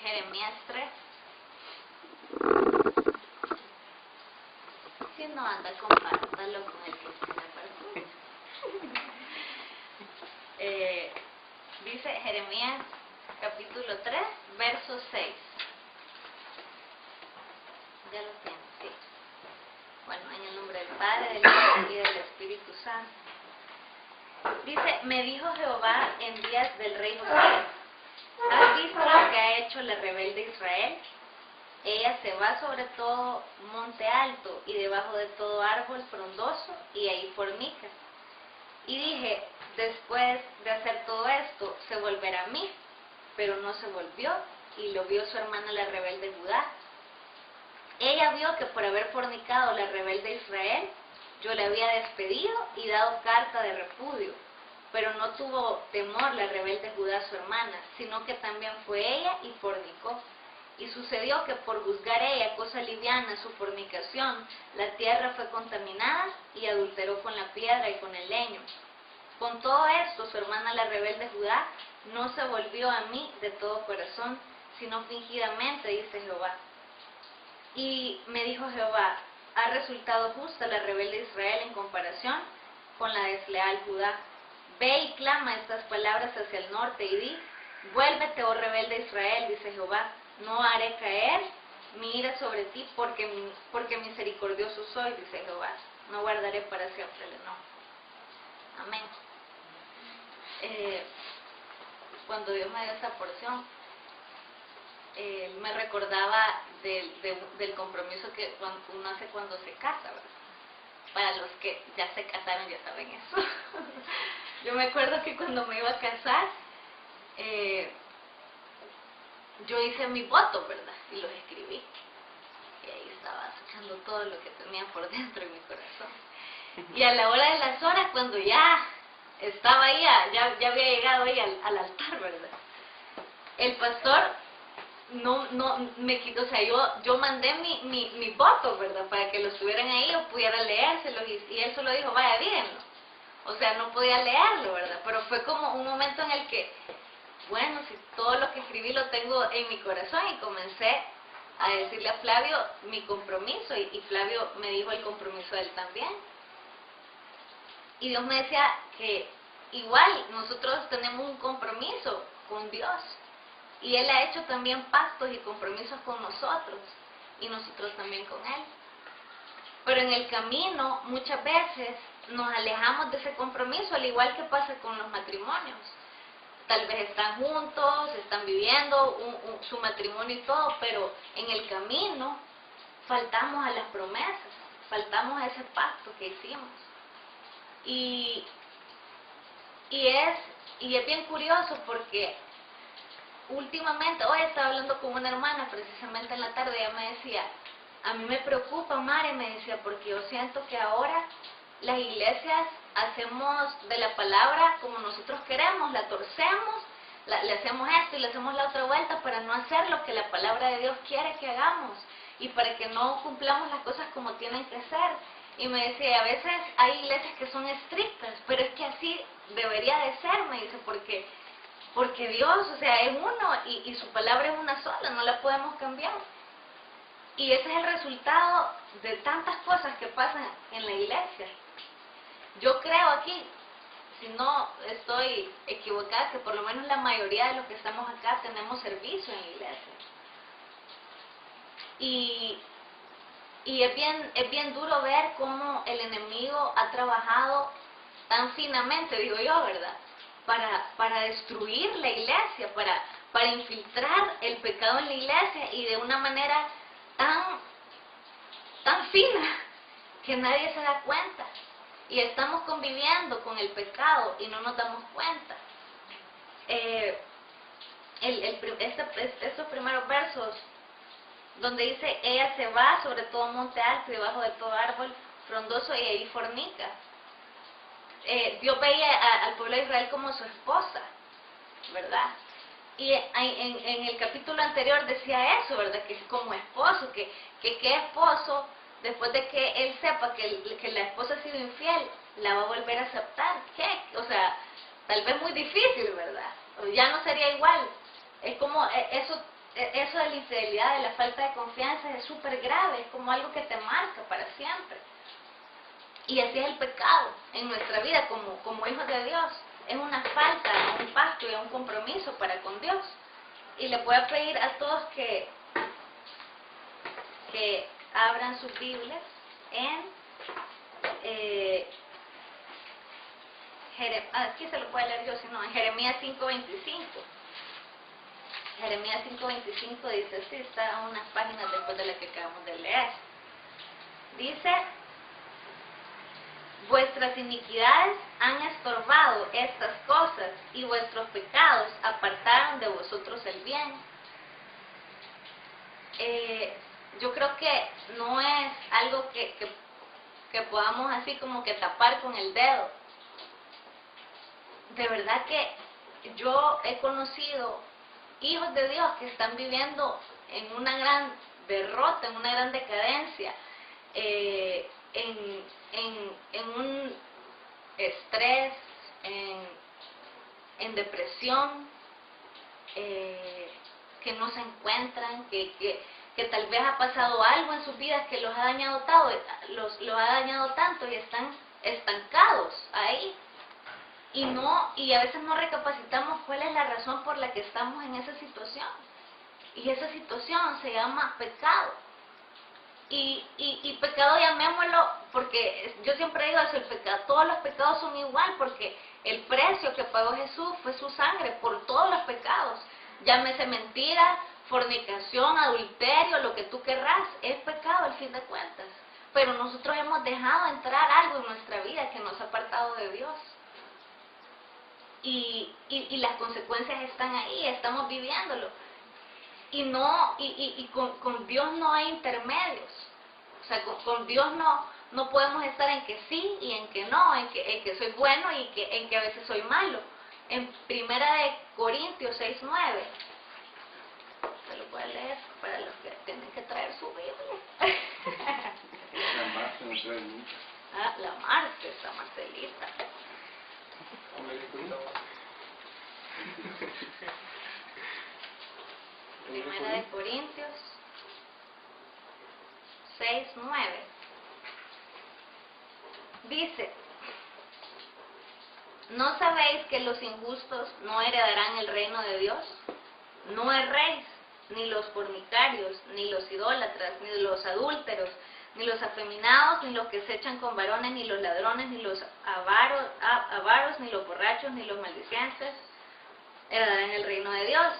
Jeremías 3. Si no anda, compártalo con el que esté de acuerdo. Dice Jeremías capítulo 3, verso 6. Ya lo tienen, sí. Bueno, en el nombre del Padre, del Hijo y del Espíritu Santo. Dice, me dijo Jehová en días del rey Josías, ¿has visto lo que ha hecho la rebelde Israel? Ella se va sobre todo monte alto y debajo de todo árbol frondoso y ahí fornica. Y dije, después de hacer todo esto, se volverá a mí, pero no se volvió, y lo vio su hermana la rebelde Judá. Ella vio que por haber fornicado la rebelde Israel, yo le había despedido y dado carta de repudio, pero no tuvo temor la rebelde Judá su hermana, sino que también fue ella y fornicó. Y sucedió que por juzgar ella cosa liviana su fornicación, la tierra fue contaminada y adulteró con la piedra y con el leño. Con todo esto, su hermana la rebelde Judá no se volvió a mí de todo corazón, sino fingidamente, dice Jehová. Y me dijo Jehová, ha resultado justa la rebelde Israel en comparación con la desleal Judá. Ve y clama estas palabras hacia el norte y di, vuélvete, oh rebelde Israel, dice Jehová, no haré caer mi ira sobre ti, porque misericordioso soy, dice Jehová, no guardaré para siempre el enojo. Amén. Cuando Dios me dio esta porción, me recordaba del compromiso que uno hace cuando se casa, ¿verdad? Para los que ya se casaron ya saben eso. Yo me acuerdo que cuando me iba a casar, yo hice mi voto, ¿verdad? Y los escribí. Y ahí estaba sacando todo lo que tenía por dentro de mi corazón. Y a la hora de las horas, cuando ya estaba ahí, ya había llegado ahí al altar, ¿verdad? El pastor no me quitó, o sea, yo mandé mi voto, ¿verdad? Para que los tuvieran ahí o pudiera leérselos, y él solo dijo, vaya, díganlo. O sea, no podía leerlo, ¿verdad? Pero fue como un momento en el que, bueno, si todo lo que escribí lo tengo en mi corazón, y comencé a decirle a Flavio mi compromiso, y Flavio me dijo el compromiso de él también. Y Dios me decía que igual nosotros tenemos un compromiso con Dios, y Él ha hecho también pactos y compromisos con nosotros, y nosotros también con Él. Pero en el camino muchas veces nos alejamos de ese compromiso, al igual que pasa con los matrimonios. Tal vez están juntos, están viviendo su matrimonio y todo, pero en el camino faltamos a las promesas, faltamos a ese pacto que hicimos. Y es bien curioso porque últimamente, hoy estaba hablando con una hermana precisamente en la tarde, ella me decía, a mí me preocupa, Mare, me decía, porque yo siento que ahora las iglesias hacemos de la palabra como nosotros queremos, la torcemos, le hacemos esto y le hacemos la otra vuelta para no hacer lo que la palabra de Dios quiere que hagamos y para que no cumplamos las cosas como tienen que ser. Y me decía, a veces hay iglesias que son estrictas, pero es que así debería de ser, me dice, porque Dios, o sea, es uno y su palabra es una sola, no la podemos cambiar. Y ese es el resultado de tantas cosas que pasan en la iglesia. Yo creo aquí, si no estoy equivocada, que por lo menos la mayoría de los que estamos acá tenemos servicio en la iglesia. Y es bien duro ver cómo el enemigo ha trabajado tan finamente, digo yo, ¿verdad? Para destruir la iglesia, para infiltrar el pecado en la iglesia y de una manera tan fina que nadie se da cuenta. Y estamos conviviendo con el pecado y no nos damos cuenta. Estos primeros versos, donde dice, ella se va sobre todo monte alto y debajo de todo árbol frondoso y ahí fornica. Dios veía al pueblo de Israel como su esposa, ¿verdad? Y en el capítulo anterior decía eso, ¿verdad? Que es como esposo, que qué esposo, después de que él sepa que la esposa ha sido infiel, la va a volver a aceptar. ¿Qué? O sea, tal vez muy difícil, ¿verdad? O ya no sería igual. Es como, eso eso de la infidelidad, de la falta de confianza es súper grave, es como algo que te marca para siempre. Y así es el pecado en nuestra vida como hijos de Dios. Es una falta, un pacto y un compromiso para con Dios. Y le voy a pedir a todos que abran sus Biblias en aquí se lo puede leer yo, si no, en Jeremías 5:25. Jeremías 5:25 dice así, está unas páginas después de la que acabamos de leer. Dice: vuestras iniquidades han estorbado estas cosas y vuestros pecados apartaron de vosotros el bien. Yo creo que no es algo que podamos así como que tapar con el dedo. De verdad que yo he conocido hijos de Dios que están viviendo en una gran derrota, en una gran decadencia, en un estrés, en depresión, que no se encuentran, que tal vez ha pasado algo en sus vidas que los ha dañado tanto y están estancados ahí. Y a veces no recapacitamos cuál es la razón por la que estamos en esa situación. Y esa situación se llama pecado. Y pecado llamémoslo, porque yo siempre digo eso, todos los pecados son igual, porque el precio que pagó Jesús fue su sangre por todos los pecados. Llámese mentira, fornicación, adulterio, lo que tú querrás, es pecado al fin de cuentas. Pero nosotros hemos dejado entrar algo en nuestra vida que nos ha apartado de Dios. Y las consecuencias están ahí, estamos viviéndolo. Y con Dios no hay intermedios. O sea, con Dios no podemos estar en que sí y en que no, en que soy bueno y en que a veces soy malo. En 1 Corintios 6:9, se lo puede leer para los que tienen que traer su Biblia. La Marta no trae nunca. La Marcelita. 1 Corintios 6:9 dice: ¿no sabéis que los injustos no heredarán el reino de Dios? No erréis, ni los fornicarios, ni los idólatras, ni los adúlteros, ni los afeminados, ni los que se echan con varones, ni los ladrones, ni los avaros, ni los borrachos, ni los maldicientes heredarán el reino de Dios.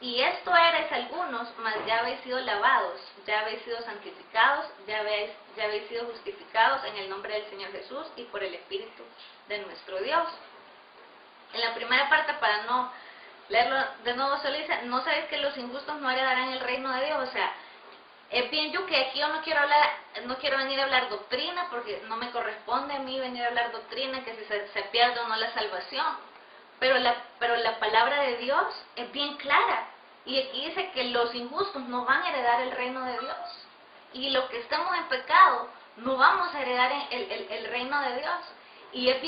Y esto erais algunos, mas ya habéis sido lavados, ya habéis sido santificados, ya habéis sido justificados en el nombre del Señor Jesús y por el Espíritu de nuestro Dios. En la primera parte, para no leerlo de nuevo, solo dice: no sabéis que los injustos no heredarán el reino de Dios. O sea, es bien yo que aquí yo no quiero venir a hablar doctrina, porque no me corresponde a mí venir a hablar doctrina, que si se pierde o no la salvación. Pero la palabra de Dios es bien clara. Y aquí dice que los injustos no van a heredar el reino de Dios. Y los que estamos en pecado no vamos a heredar el reino de Dios. Y es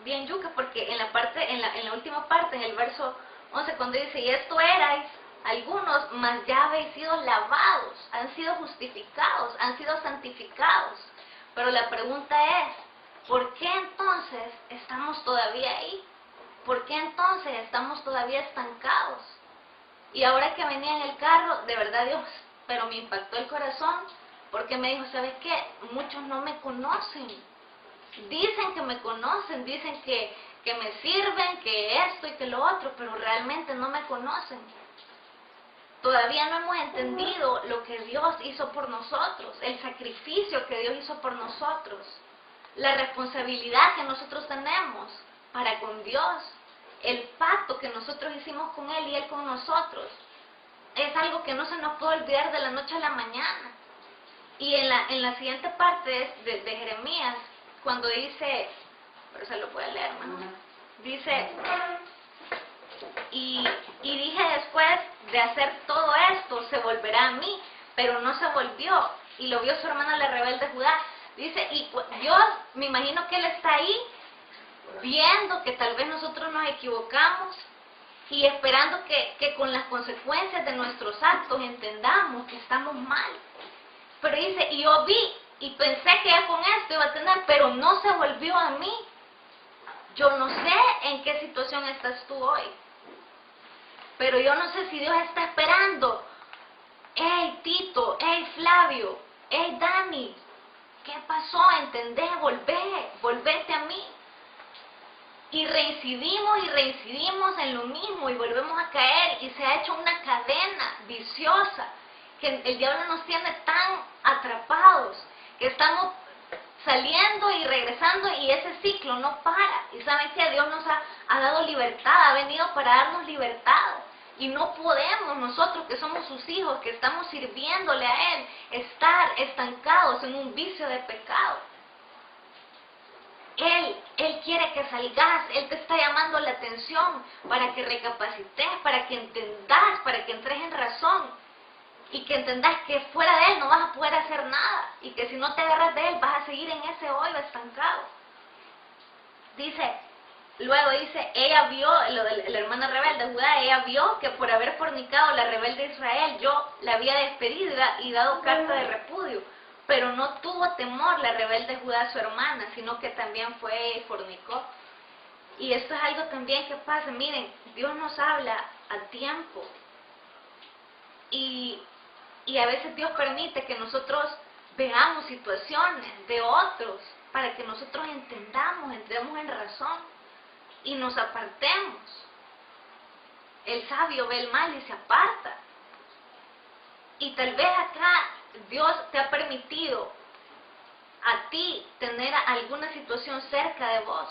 bien yuca, porque en la última parte, en el verso 11, cuando dice: y esto erais algunos, mas ya habéis sido lavados, han sido justificados, han sido santificados. Pero la pregunta es: ¿por qué entonces estamos todavía ahí? ¿Por qué entonces estamos todavía estancados? Y ahora que venía en el carro, de verdad Dios, pero me impactó el corazón, porque me dijo: ¿sabes qué? Muchos no me conocen. Dicen que me conocen, dicen que me sirven, que esto y que lo otro, pero realmente no me conocen. Todavía no hemos entendido lo que Dios hizo por nosotros, el sacrificio que Dios hizo por nosotros, la responsabilidad que nosotros tenemos para con Dios, el pacto que nosotros hicimos con Él y Él con nosotros. Es algo que no se nos puede olvidar de la noche a la mañana. Y en la siguiente parte de Jeremías, cuando dice, pero se lo puede leer, ¿no? Dice: y dije después de hacer todo esto, se volverá a mí, pero no se volvió, y lo vio su hermano la rebelde Judá. Dice, y Dios, me imagino que Él está ahí, viendo que tal vez nosotros nos equivocamos, y esperando que con las consecuencias de nuestros actos entendamos que estamos mal. Pero dice, y yo vi y pensé que ya con esto iba a tener, pero no se volvió a mí. Yo no sé en qué situación estás tú hoy, pero yo no sé si Dios está esperando. Hey Tito, hey Flavio, hey Dani, ¿qué pasó? ¿Entendés? Volvete a mí. Y reincidimos en lo mismo y volvemos a caer y se ha hecho una cadena viciosa que el diablo nos tiene tan atrapados que estamos saliendo y regresando y ese ciclo no para. Y saben que Dios nos ha dado libertad, ha venido para darnos libertad. Y no podemos nosotros que somos sus hijos, que estamos sirviéndole a Él, estar estancados en un vicio de pecado. Él quiere que salgas, Él te está llamando la atención para que recapacites, para que entendas, para que entres en razón y que entendas que fuera de Él no vas a poder hacer nada y que si no te agarras de Él vas a seguir en ese hoyo estancado. Luego dice, ella vio, la hermana rebelde de Judá, ella vio que por haber fornicado la rebelde de Israel, yo la había despedido y dado carta de repudio. Pero no tuvo temor la rebelde Judá, su hermana, sino que también fue y fornicó. Y esto es algo también que pasa. Miren, Dios nos habla a tiempo. Y a veces Dios permite que nosotros veamos situaciones de otros para que nosotros entremos en razón y nos apartemos. El sabio ve el mal y se aparta. Y tal vez acá Dios te ha permitido a ti tener alguna situación cerca de vos,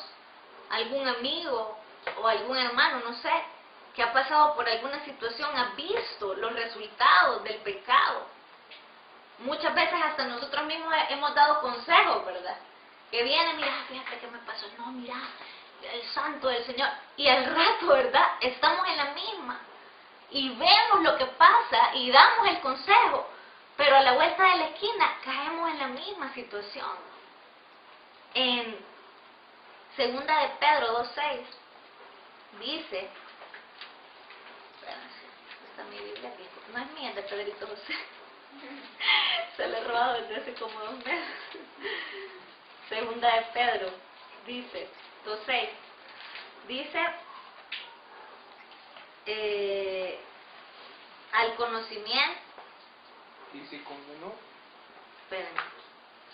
algún amigo o algún hermano, no sé, que ha pasado por alguna situación, ha visto los resultados del pecado. Muchas veces hasta nosotros mismos hemos dado consejos, ¿verdad? Que viene, mira, fíjate qué me pasó, no, mira, el santo del Señor. Y al rato, ¿verdad? Estamos en la misma. Y vemos lo que pasa y damos el consejo, pero a la vuelta de la esquina caemos en la misma situación. En 2 de Pedro 2:6 dice, está mi Biblia aquí, no es mía, es de Pedrito José, se la he robado desde hace como 2 meses. 2 de Pedro dice, 2:6, dice, al conocimiento. ¿Y si condenó? Espérenme,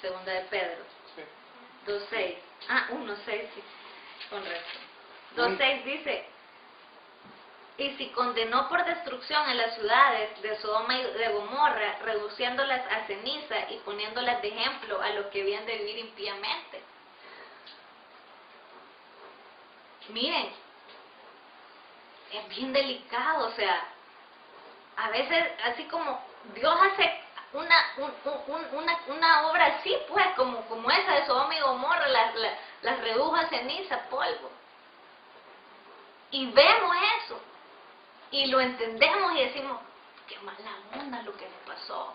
2 de Pedro. Sí. 2:6. 1:6, sí, correcto. 2:6 dice, y si condenó por destrucción a las ciudades de Sodoma y de Gomorra, reduciéndolas a ceniza y poniéndolas de ejemplo a los que habían de vivir impíamente. Miren, es bien delicado, o sea, a veces así como Dios hace una obra así, pues, como esa de Sodoma y Gomorra, las redujo a ceniza, polvo. Y vemos eso, y lo entendemos y decimos, qué mala onda lo que me pasó,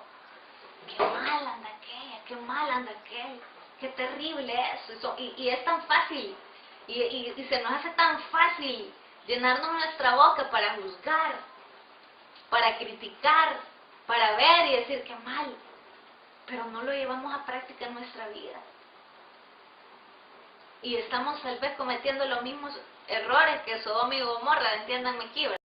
qué mal anda aquella, qué mal anda aquel, qué terrible eso, y es tan fácil, y se nos hace tan fácil llenarnos nuestra boca para juzgar, para criticar, para ver y decir qué mal, pero no lo llevamos a práctica en nuestra vida. Y estamos tal vez cometiendo los mismos errores que Sodoma y Gomorra, entiéndanme aquí, ¿verdad?